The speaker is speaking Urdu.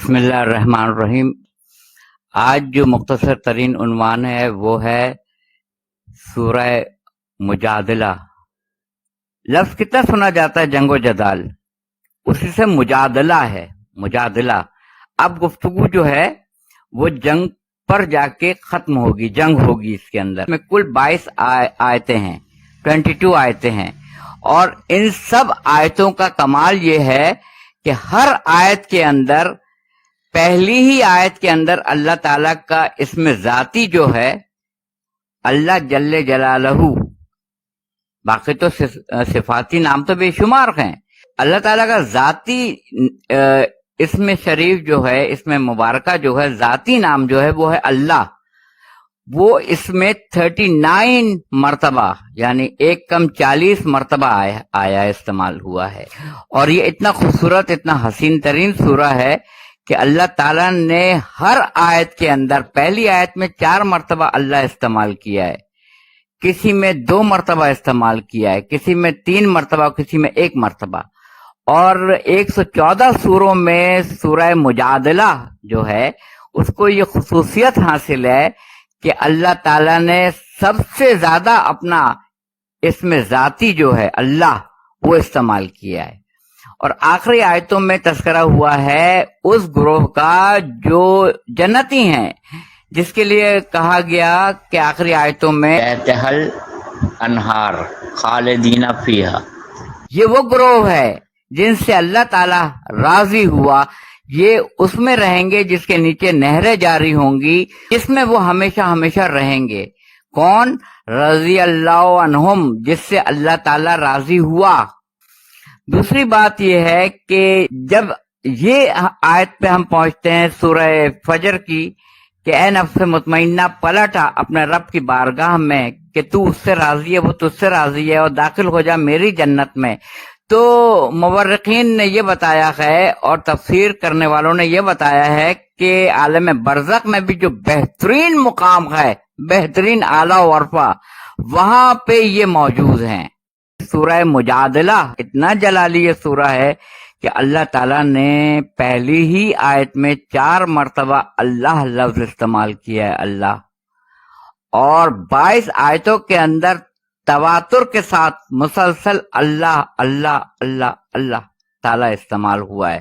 بسم اللہ الرحمن الرحیم۔ آج جو مختصر ترین عنوان ہے وہ ہے سورہ مجادلہ۔ لفظ کتنا سنا جاتا ہے جنگ و جدال، اسی سے مجادلہ ہے، مجادلہ۔ اب گفتگو جو ہے وہ جنگ پر جا کے ختم ہوگی، جنگ ہوگی۔ اس کے اندر میں کل 22 آیتیں ہیں، 22 آیتیں ہیں، اور ان سب آیتوں کا کمال یہ ہے کہ ہر آیت کے اندر، پہلی ہی آیت کے اندر اللہ تعالیٰ کا اسم ذاتی جو ہے اللہ جل جلالہ، باقی تو صفاتی نام تو بے شمار ہیں، اللہ تعالیٰ کا ذاتی اسم شریف جو ہے، اسم مبارکہ جو ہے، ذاتی نام جو ہے وہ ہے اللہ۔ وہ اس میں 39 مرتبہ، یعنی ایک کم 40 مرتبہ آیا استعمال ہوا ہے۔ اور یہ اتنا خوبصورت، اتنا حسین ترین سورہ ہے کہ اللہ تعالیٰ نے ہر آیت کے اندر، پہلی آیت میں 4 مرتبہ اللہ استعمال کیا ہے، کسی میں 2 مرتبہ استعمال کیا ہے، کسی میں 3 مرتبہ، کسی میں 1 مرتبہ، اور 114 سوروں میں سورہ مجادلہ جو ہے اس کو یہ خصوصیت حاصل ہے کہ اللہ تعالیٰ نے سب سے زیادہ اپنا اسم ذاتی جو ہے اللہ وہ استعمال کیا ہے۔ اور آخری آیتوں میں تذکرہ ہوا ہے اس گروہ کا جو جنتی ہیں، جس کے لیے کہا گیا کہ آخری آیتوں میں تحتہل انہار خالدین فیہا، یہ وہ گروہ ہے جن سے اللہ تعالی راضی ہوا، یہ اس میں رہیں گے جس کے نیچے نہریں جاری ہوں گی، جس میں وہ ہمیشہ ہمیشہ رہیں گے۔ کون؟ رضی اللہ عنہم، جس سے اللہ تعالی راضی ہوا۔ دوسری بات یہ ہے کہ جب یہ آیت پہ ہم پہنچتے ہیں سورہ فجر کی کہ اے نفس مطمئنہ پلٹا اپنے رب کی بارگاہ میں کہ تو اس سے راضی ہے، وہ تجھ سے راضی ہے، اور داخل ہو جا میری جنت میں، تو مورخین نے یہ بتایا ہے اور تفسیر کرنے والوں نے یہ بتایا ہے کہ عالم برزخ میں بھی جو بہترین مقام ہے، بہترین اعلیٰ و عرفہ، وہاں پہ یہ موجود ہیں۔ سورہ مجادلہ اتنا جلالی یہ سورہ ہے کہ اللہ تعالیٰ نے پہلی ہی آیت میں 4 مرتبہ اللہ لفظ استعمال کیا ہے، اللہ، اور 22 آیتوں کے اندر تواتر کے ساتھ مسلسل اللہ اللہ اللہ اللہ تعالیٰ استعمال ہوا ہے۔